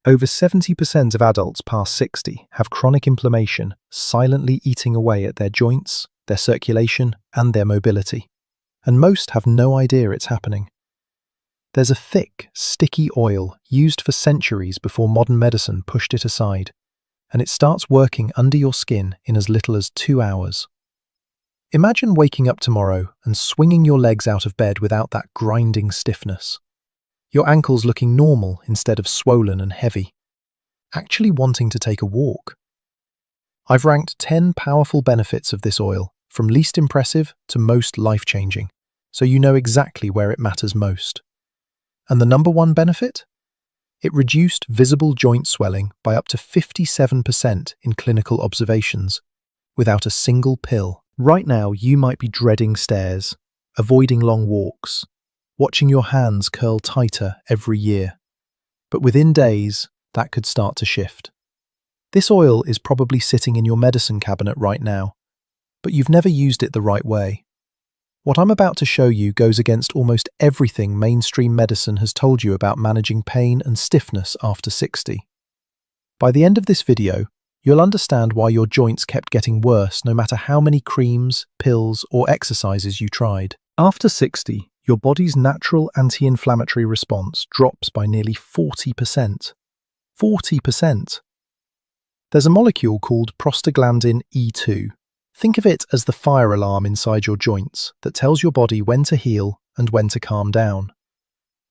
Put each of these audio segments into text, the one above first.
Over 70% of adults past 60 have chronic inflammation silently eating away at their joints, their circulation, and their mobility. And most have no idea it's happening. There's a thick, sticky oil used for centuries before modern medicine pushed it aside, and it starts working under your skin in as little as 2 hours. Imagine waking up tomorrow and swinging your legs out of bed without that grinding stiffness. Your ankles looking normal instead of swollen and heavy. Actually wanting to take a walk. I've ranked 10 powerful benefits of this oil, from least impressive to most life-changing, so you know exactly where it matters most. And the number one benefit? It reduced visible joint swelling by up to 57% in clinical observations, without a single pill. Right now, you might be dreading stairs, avoiding long walks, watching your hands curl tighter every year. But within days, that could start to shift. This oil is probably sitting in your medicine cabinet right now, but you've never used it the right way. What I'm about to show you goes against almost everything mainstream medicine has told you about managing pain and stiffness after 60. By the end of this video, you'll understand why your joints kept getting worse no matter how many creams, pills, or exercises you tried. After 60, your body's natural anti-inflammatory response drops by nearly 40%. 40%! There's a molecule called prostaglandin E2. Think of it as the fire alarm inside your joints that tells your body when to heal and when to calm down.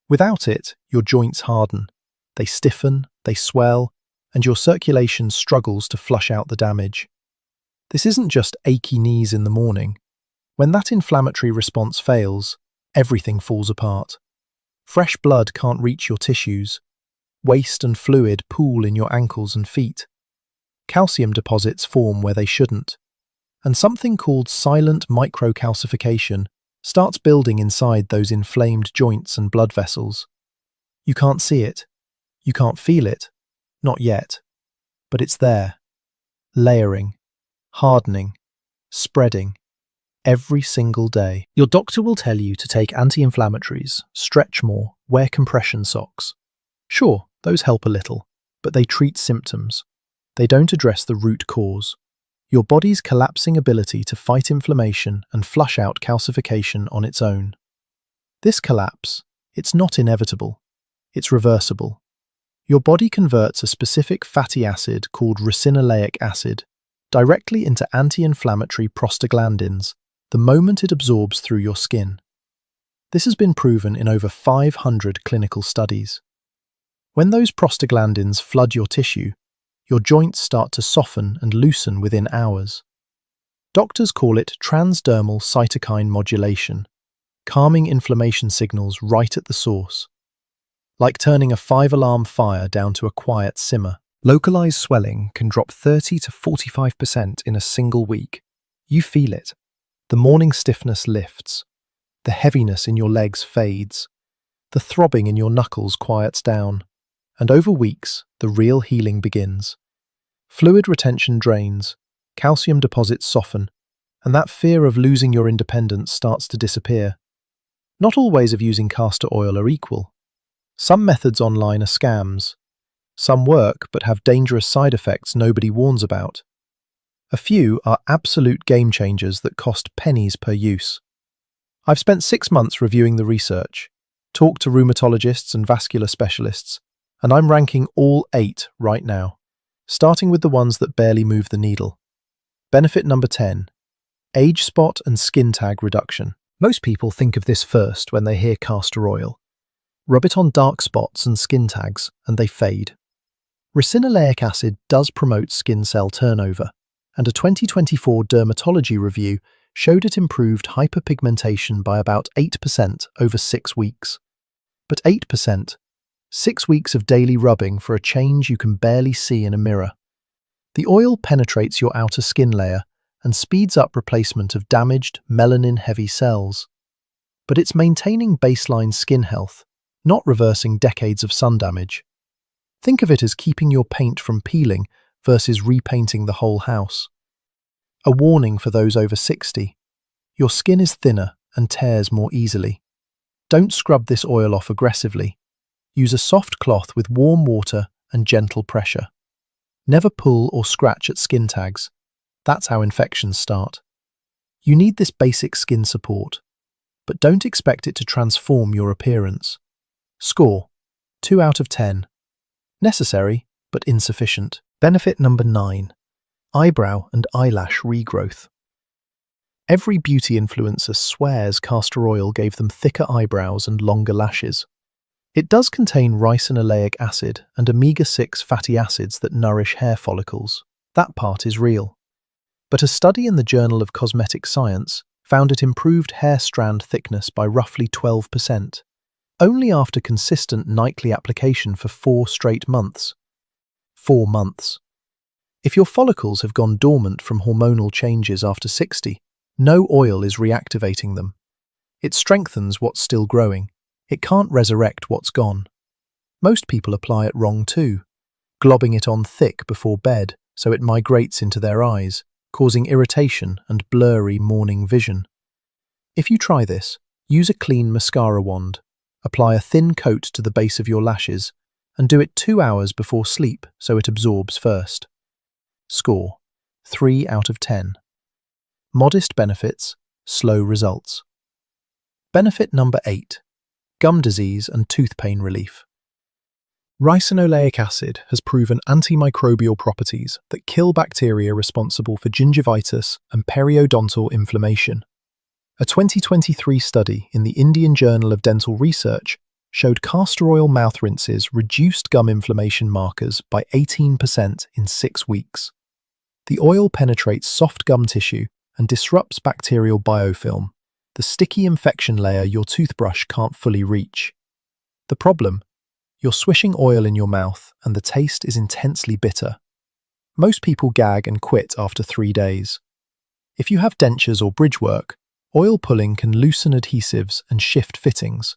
Without it, your joints harden. They stiffen, they swell, and your circulation struggles to flush out the damage. This isn't just achy knees in the morning. When that inflammatory response fails, everything falls apart. Fresh blood can't reach your tissues. Waste and fluid pool in your ankles and feet. Calcium deposits form where they shouldn't. And something called silent microcalcification starts building inside those inflamed joints and blood vessels. You can't see it. You can't feel it. Not yet. But it's there. Layering. Hardening. Spreading. Every single day. Your doctor will tell you to take anti-inflammatories, stretch more, wear compression socks. Sure, those help a little, but they treat symptoms. They don't address the root cause. Your body's collapsing ability to fight inflammation and flush out calcification on its own. This collapse, it's not inevitable. It's reversible. Your body converts a specific fatty acid called ricinoleic acid directly into anti-inflammatory prostaglandins the moment it absorbs through your skin. This has been proven in over 500 clinical studies. When those prostaglandins flood your tissue, your joints start to soften and loosen within hours. Doctors call it transdermal cytokine modulation, calming inflammation signals right at the source. Like turning a 5-alarm fire down to a quiet simmer. Localized swelling can drop 30 to 45% in a single week. You feel it. The morning stiffness lifts. The heaviness in your legs fades. The throbbing in your knuckles quiets down. And over weeks, the real healing begins. Fluid retention drains, calcium deposits soften, and that fear of losing your independence starts to disappear. Not all ways of using castor oil are equal. Some methods online are scams. Some work but have dangerous side effects nobody warns about. A few are absolute game changers that cost pennies per use. I've spent 6 months reviewing the research, talked to rheumatologists and vascular specialists, and I'm ranking all 8 right now, starting with the ones that barely move the needle. Benefit number 10. Age spot and skin tag reduction. Most people think of this first when they hear castor oil. Rub it on dark spots and skin tags, and they fade. Ricinoleic acid does promote skin cell turnover, and a 2024 dermatology review showed it improved hyperpigmentation by about 8% over 6 weeks. But 8%? 6 weeks of daily rubbing for a change you can barely see in a mirror. The oil penetrates your outer skin layer and speeds up replacement of damaged, melanin-heavy cells. But it's maintaining baseline skin health, not reversing decades of sun damage. Think of it as keeping your paint from peeling versus repainting the whole house. A warning for those over 60. Your skin is thinner and tears more easily. Don't scrub this oil off aggressively. Use a soft cloth with warm water and gentle pressure. Never pull or scratch at skin tags. That's how infections start. You need this basic skin support, but don't expect it to transform your appearance. Score: 2 out of 10. Necessary, but insufficient. Benefit number 9. Eyebrow and eyelash regrowth. Every beauty influencer swears castor oil gave them thicker eyebrows and longer lashes. It does contain ricinoleic acid and omega-6 fatty acids that nourish hair follicles. That part is real. But a study in the Journal of Cosmetic Science found it improved hair strand thickness by roughly 12%, only after consistent nightly application for 4 straight months. 4 months. If your follicles have gone dormant from hormonal changes after 60, no oil is reactivating them. It strengthens what's still growing. It can't resurrect what's gone. Most people apply it wrong too, globbing it on thick before bed so it migrates into their eyes, causing irritation and blurry morning vision. If you try this, use a clean mascara wand, apply a thin coat to the base of your lashes, and do it 2 hours before sleep so it absorbs first. Score: 3 out of 10. Modest benefits, slow results. Benefit number 8. Gum disease and tooth pain relief. Ricinoleic acid has proven antimicrobial properties that kill bacteria responsible for gingivitis and periodontal inflammation. A 2023 study in the Indian Journal of Dental Research showed castor oil mouth rinses reduced gum inflammation markers by 18% in 6 weeks. The oil penetrates soft gum tissue and disrupts bacterial biofilm, the sticky infection layer your toothbrush can't fully reach. The problem? You're swishing oil in your mouth and the taste is intensely bitter. Most people gag and quit after 3 days. If you have dentures or bridge work, oil pulling can loosen adhesives and shift fittings.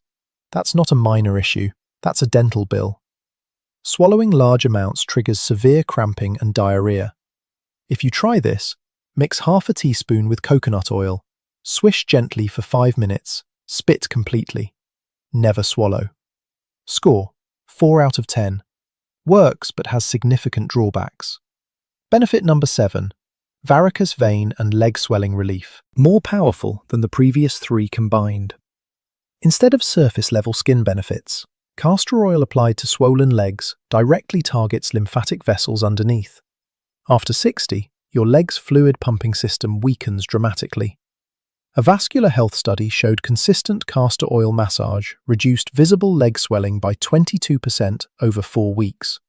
That's not a minor issue, that's a dental bill. Swallowing large amounts triggers severe cramping and diarrhea. If you try this, mix half a teaspoon with coconut oil, swish gently for 5 minutes, spit completely. Never swallow. Score: 4 out of 10. Works but has significant drawbacks. Benefit number 7. Varicose vein and leg swelling relief. More powerful than the previous 3 combined. Instead of surface-level skin benefits, castor oil applied to swollen legs directly targets lymphatic vessels underneath. After 60, your leg's fluid pumping system weakens dramatically. A vascular health study showed consistent castor oil massage reduced visible leg swelling by 22% over 4 weeks.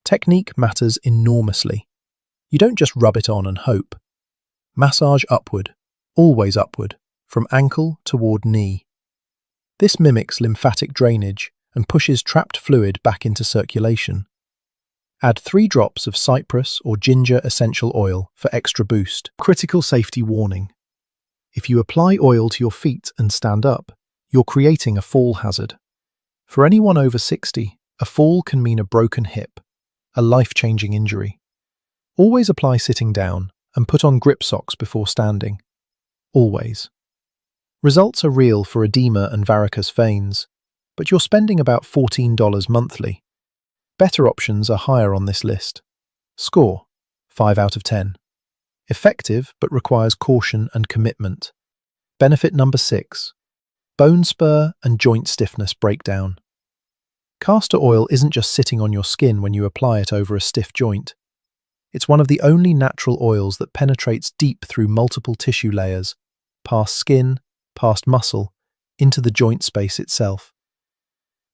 Technique matters enormously. You don't just rub it on and hope. Massage upward, always upward, from ankle toward knee. This mimics lymphatic drainage and pushes trapped fluid back into circulation. Add 3 drops of cypress or ginger essential oil for extra boost. Critical safety warning. If you apply oil to your feet and stand up, you're creating a fall hazard. For anyone over 60, a fall can mean a broken hip, a life-changing injury. Always apply sitting down and put on grip socks before standing. Always. Results are real for edema and varicose veins, but you're spending about $14 monthly. Better options are higher on this list. Score: 5 out of 10. Effective but requires caution and commitment. Benefit number 6. Bone spur and joint stiffness breakdown. Castor oil isn't just sitting on your skin when you apply it over a stiff joint. It's one of the only natural oils that penetrates deep through multiple tissue layers, past skin, past muscle, into the joint space itself.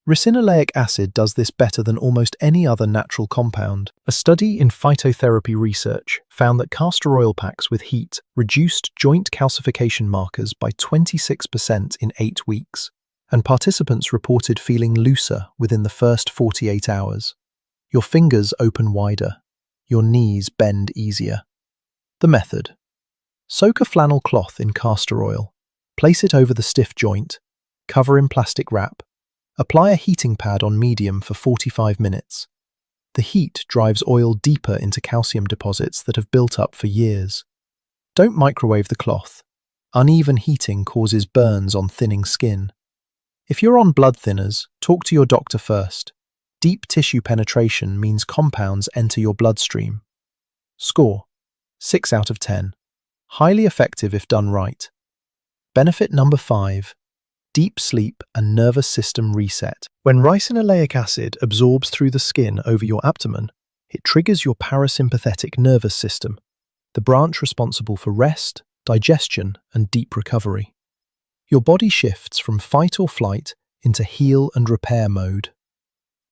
Ricinoleic acid does this better than almost any other natural compound. A study in phytotherapy research found that castor oil packs with heat reduced joint calcification markers by 26% in 8 weeks, and participants reported feeling looser within the first 48 hours. Your fingers open wider. Your knees bend easier. The method: soak a flannel cloth in castor oil, place it over the stiff joint, cover in plastic wrap, apply a heating pad on medium for 45 minutes. The heat drives oil deeper into calcium deposits that have built up for years. Don't microwave the cloth. Uneven heating causes burns on thinning skin. If you're on blood thinners, talk to your doctor first. Deep tissue penetration means compounds enter your bloodstream. Score: 6 out of 10. Highly effective if done right. Benefit number 5. Deep sleep and nervous system reset. When ricinoleic acid absorbs through the skin over your abdomen, it triggers your parasympathetic nervous system, the branch responsible for rest, digestion, and deep recovery. Your body shifts from fight or flight into heal and repair mode.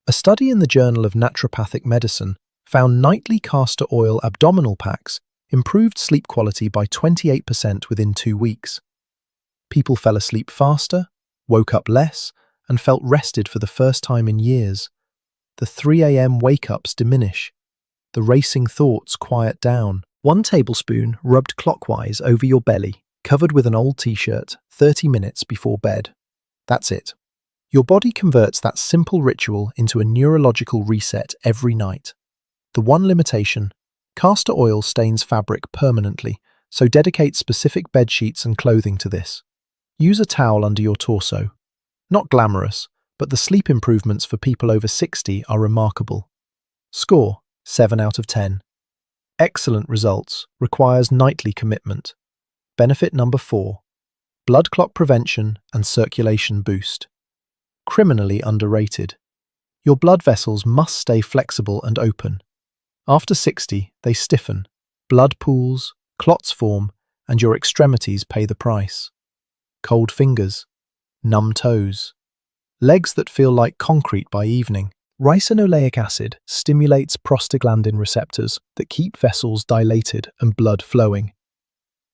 A study in the Journal of Naturopathic Medicine found nightly castor oil abdominal packs improved sleep quality by 28% within 2 weeks. People fell asleep faster, woke up less, and felt rested for the first time in years. The 3 a.m. wake-ups diminish. The racing thoughts quiet down. 1 tablespoon rubbed clockwise over your belly, covered with an old t-shirt, 30 minutes before bed. That's it. Your body converts that simple ritual into a neurological reset every night. The one limitation: castor oil stains fabric permanently, so dedicate specific bed sheets and clothing to this. Use a towel under your torso. Not glamorous, but the sleep improvements for people over 60 are remarkable. Score: 7 out of 10. Excellent results, requires nightly commitment. Benefit number 4. Blood clot prevention and circulation boost. Criminally underrated. Your blood vessels must stay flexible and open. After 60, they stiffen, blood pools, clots form, and your extremities pay the price. Cold fingers, numb toes, legs that feel like concrete by evening. Ricinoleic acid stimulates prostaglandin receptors that keep vessels dilated and blood flowing.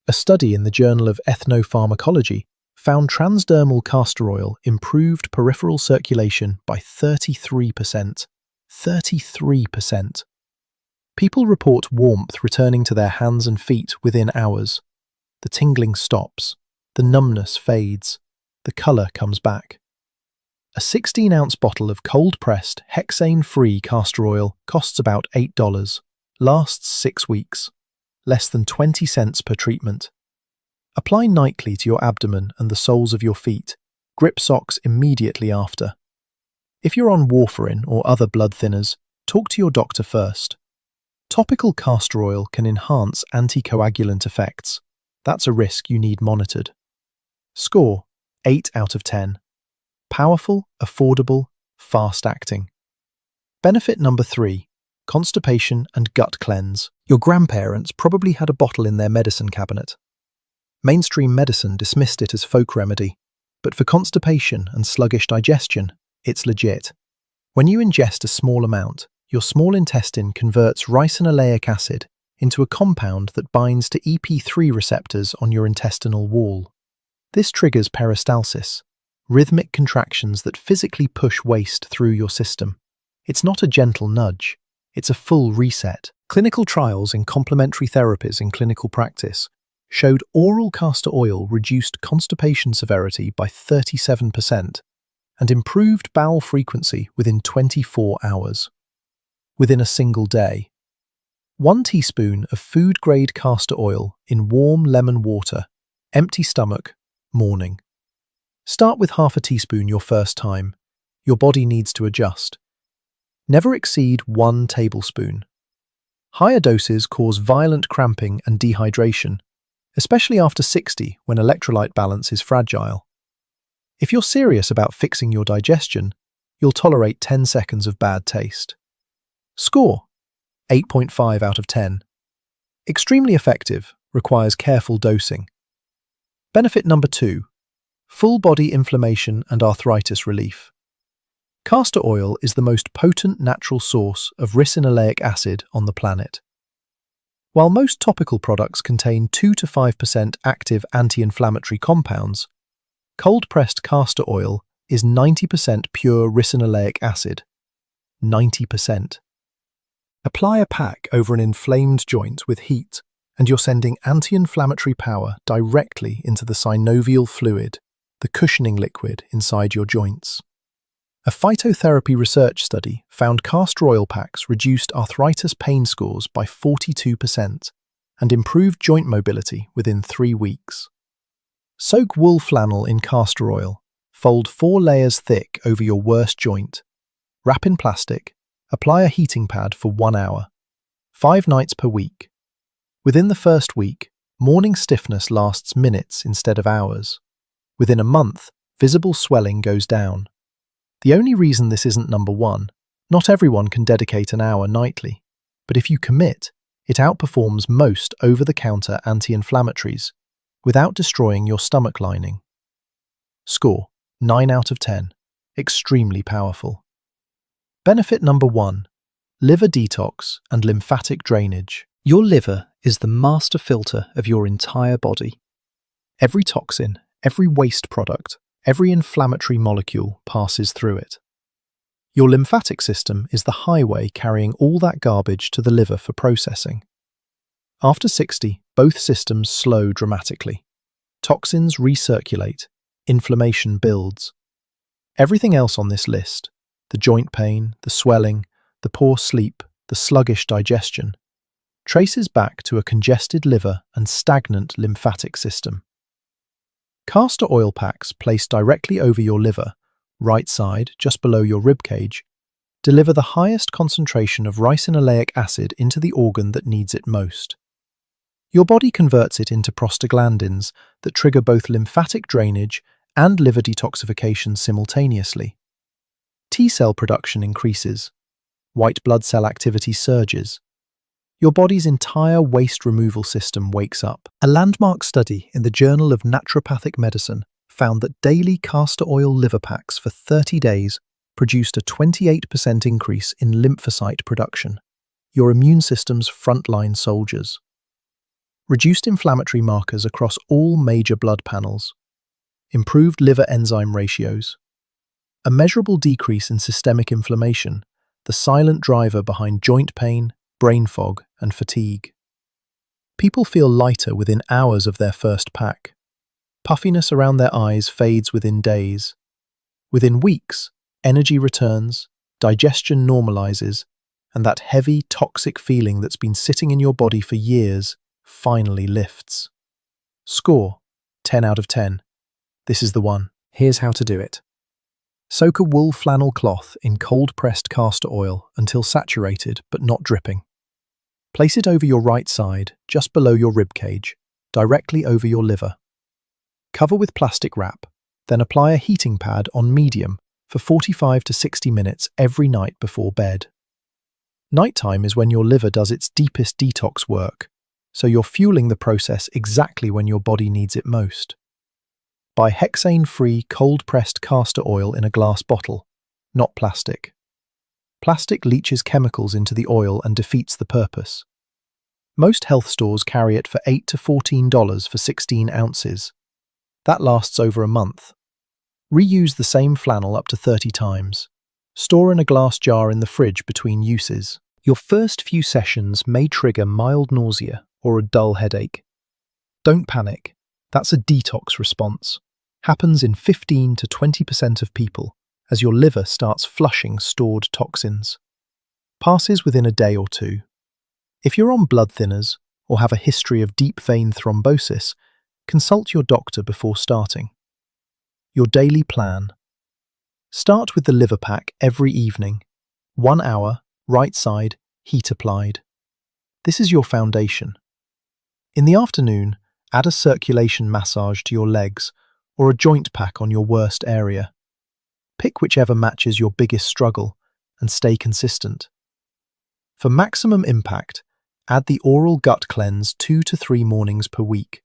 A study in the Journal of Ethnopharmacology found transdermal castor oil improved peripheral circulation by 33%. 33%. People report warmth returning to their hands and feet within hours. The tingling stops, the numbness fades, the colour comes back. A 16-ounce bottle of cold-pressed, hexane-free castor oil costs about $8, lasts 6 weeks, less than 20 cents per treatment. Apply nightly to your abdomen and the soles of your feet. Grip socks immediately after. If you're on warfarin or other blood thinners, talk to your doctor first. Topical castor oil can enhance anticoagulant effects. That's a risk you need monitored. Score: 8 out of 10. Powerful, affordable, fast-acting. Benefit number 3. Constipation and gut cleanse. Your grandparents probably had a bottle in their medicine cabinet. Mainstream medicine dismissed it as folk remedy, but for constipation and sluggish digestion, it's legit. When you ingest a small amount, your small intestine converts ricinoleic acid into a compound that binds to EP3 receptors on your intestinal wall. This triggers peristalsis, rhythmic contractions that physically push waste through your system. It's not a gentle nudge, it's a full reset. Clinical trials in complementary therapies in clinical practice showed oral castor oil reduced constipation severity by 37% and improved bowel frequency within 24 hours. Within a single day. 1 teaspoon of food-grade castor oil in warm lemon water, empty stomach, morning. Start with half a teaspoon your first time. Your body needs to adjust. Never exceed 1 tablespoon. Higher doses cause violent cramping and dehydration, especially after 60 when electrolyte balance is fragile. If you're serious about fixing your digestion, you'll tolerate 10 seconds of bad taste. Score: 8.5 out of 10. Extremely effective, requires careful dosing. Benefit number 2. Full body inflammation and arthritis relief. Castor oil is the most potent natural source of ricinoleic acid on the planet. While most topical products contain 2 to 5% active anti-inflammatory compounds, cold-pressed castor oil is 90% pure ricinoleic acid. 90%. Apply a pack over an inflamed joint with heat, and you're sending anti-inflammatory power directly into the synovial fluid, the cushioning liquid inside your joints. A phytotherapy research study found castor oil packs reduced arthritis pain scores by 42% and improved joint mobility within 3 weeks. Soak wool flannel in castor oil. Fold 4 layers thick over your worst joint. Wrap in plastic. Apply a heating pad for 1 hour. 5 nights per week. Within the first week, morning stiffness lasts minutes instead of hours. Within a month, visible swelling goes down. The only reason this isn't number one, not everyone can dedicate an hour nightly, but if you commit, it outperforms most over-the-counter anti-inflammatories without destroying your stomach lining. Score: 9 out of 10. Extremely powerful. Benefit number 1. Liver detox and lymphatic drainage. Your liver is the master filter of your entire body. Every toxin, every waste product, every inflammatory molecule passes through it. Your lymphatic system is the highway carrying all that garbage to the liver for processing. After 60, both systems slow dramatically. Toxins recirculate, inflammation builds. Everything else on this list, the joint pain, the swelling, the poor sleep, the sluggish digestion, traces back to a congested liver and stagnant lymphatic system. Castor oil packs placed directly over your liver, right side, just below your ribcage, deliver the highest concentration of ricinoleic acid into the organ that needs it most. Your body converts it into prostaglandins that trigger both lymphatic drainage and liver detoxification simultaneously. T-cell production increases. White blood cell activity surges. Your body's entire waste removal system wakes up. A landmark study in the Journal of Naturopathic Medicine found that daily castor oil liver packs for 30 days produced a 28% increase in lymphocyte production, your immune system's frontline soldiers. Reduced inflammatory markers across all major blood panels. Improved liver enzyme ratios. A measurable decrease in systemic inflammation, the silent driver behind joint pain, brain fog, and fatigue. People feel lighter within hours of their first pack. Puffiness around their eyes fades within days. Within weeks, energy returns, digestion normalizes, and that heavy, toxic feeling that's been sitting in your body for years finally lifts. Score: 10 out of 10. This is the one. Here's how to do it. Soak a wool flannel cloth in cold-pressed castor oil until saturated but not dripping. Place it over your right side, just below your ribcage, directly over your liver. Cover with plastic wrap, then apply a heating pad on medium for 45 to 60 minutes every night before bed. Nighttime is when your liver does its deepest detox work, so you're fueling the process exactly when your body needs it most. Buy hexane-free cold-pressed castor oil in a glass bottle, not plastic. Plastic leaches chemicals into the oil and defeats the purpose. Most health stores carry it for $8 to $14 for 16 ounces. That lasts over a month. Reuse the same flannel up to 30 times. Store in a glass jar in the fridge between uses. Your first few sessions may trigger mild nausea or a dull headache. Don't panic. That's a detox response. Happens in 15 to 20% of people as your liver starts flushing stored toxins. Passes within a day or two. If you're on blood thinners or have a history of deep vein thrombosis, consult your doctor before starting. Your daily plan. Start with the liver pack every evening. 1 hour, right side, heat applied. This is your foundation. In the afternoon, add a circulation massage to your legs or a joint pack on your worst area. Pick whichever matches your biggest struggle and stay consistent. For maximum impact, add the oral gut cleanse 2 to 3 mornings per week.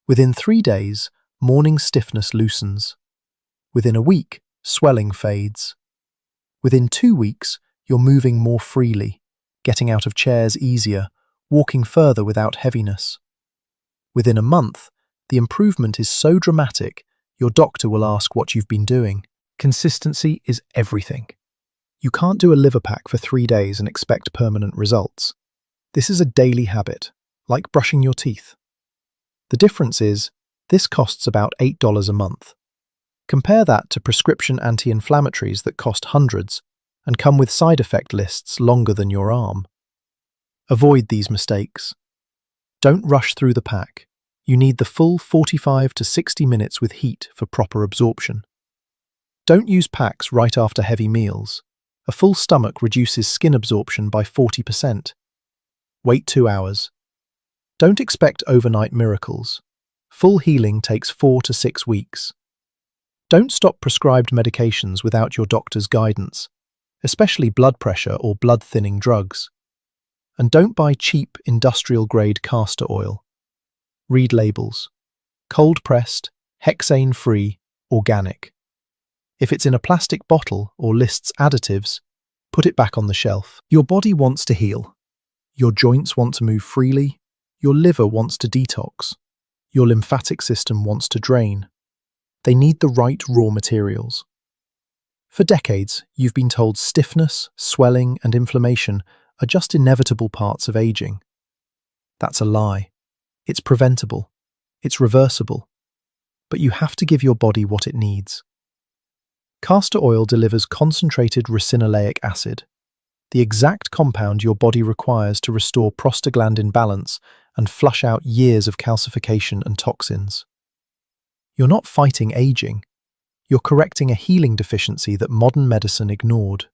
Within 3 days, morning stiffness loosens. Within a week, swelling fades. Within 2 weeks, you're moving more freely, getting out of chairs easier, walking further without heaviness. Within a month, the improvement is so dramatic, your doctor will ask what you've been doing. Consistency is everything. You can't do a liver pack for 3 days and expect permanent results. This is a daily habit, like brushing your teeth. The difference is, this costs about $8 a month. Compare that to prescription anti-inflammatories that cost hundreds and come with side effect lists longer than your arm. Avoid these mistakes. Don't rush through the pack. You need the full 45 to 60 minutes with heat for proper absorption. Don't use packs right after heavy meals. A full stomach reduces skin absorption by 40%. Wait 2 hours. Don't expect overnight miracles. Full healing takes 4 to 6 weeks. Don't stop prescribed medications without your doctor's guidance, especially blood pressure or blood-thinning drugs. And don't buy cheap industrial-grade castor oil. Read labels. Cold-pressed, hexane-free, organic. If it's in a plastic bottle or lists additives, put it back on the shelf. Your body wants to heal. Your joints want to move freely. Your liver wants to detox. Your lymphatic system wants to drain. They need the right raw materials. For decades, you've been told stiffness, swelling, and inflammation are just inevitable parts of aging. That's a lie. It's preventable. It's reversible. But you have to give your body what it needs. Castor oil delivers concentrated ricinoleic acid, the exact compound your body requires to restore prostaglandin balance and flush out years of calcification and toxins. You're not fighting aging. You're correcting a healing deficiency that modern medicine ignored.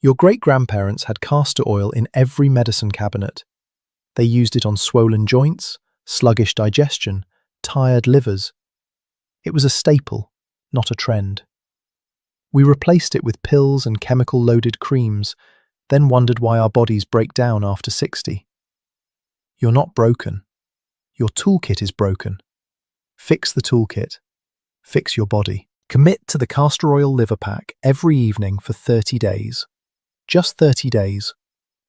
Your great-grandparents had castor oil in every medicine cabinet. They used it on swollen joints, sluggish digestion, tired livers. It was a staple, not a trend. We replaced it with pills and chemical-loaded creams, then wondered why our bodies break down after 60. You're not broken. Your toolkit is broken. Fix the toolkit. Fix your body. Commit to the Castor Oil Liver Pack every evening for 30 days. Just 30 days.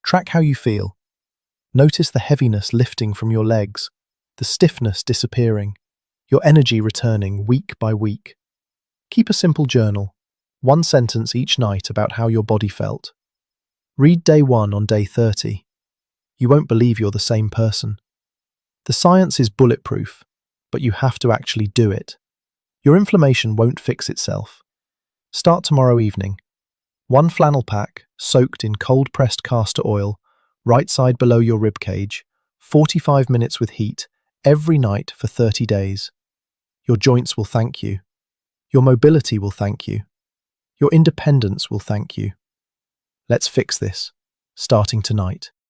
Track how you feel. Notice the heaviness lifting from your legs, the stiffness disappearing, your energy returning week by week. Keep a simple journal, 1 sentence each night about how your body felt. Read day 1 on day 30. You won't believe you're the same person. The science is bulletproof, but you have to actually do it. Your inflammation won't fix itself. Start tomorrow evening. 1 flannel pack, soaked in cold-pressed castor oil, right side below your rib cage, 45 minutes with heat, every night for 30 days. Your joints will thank you. Your mobility will thank you. Your independence will thank you. Let's fix this, starting tonight.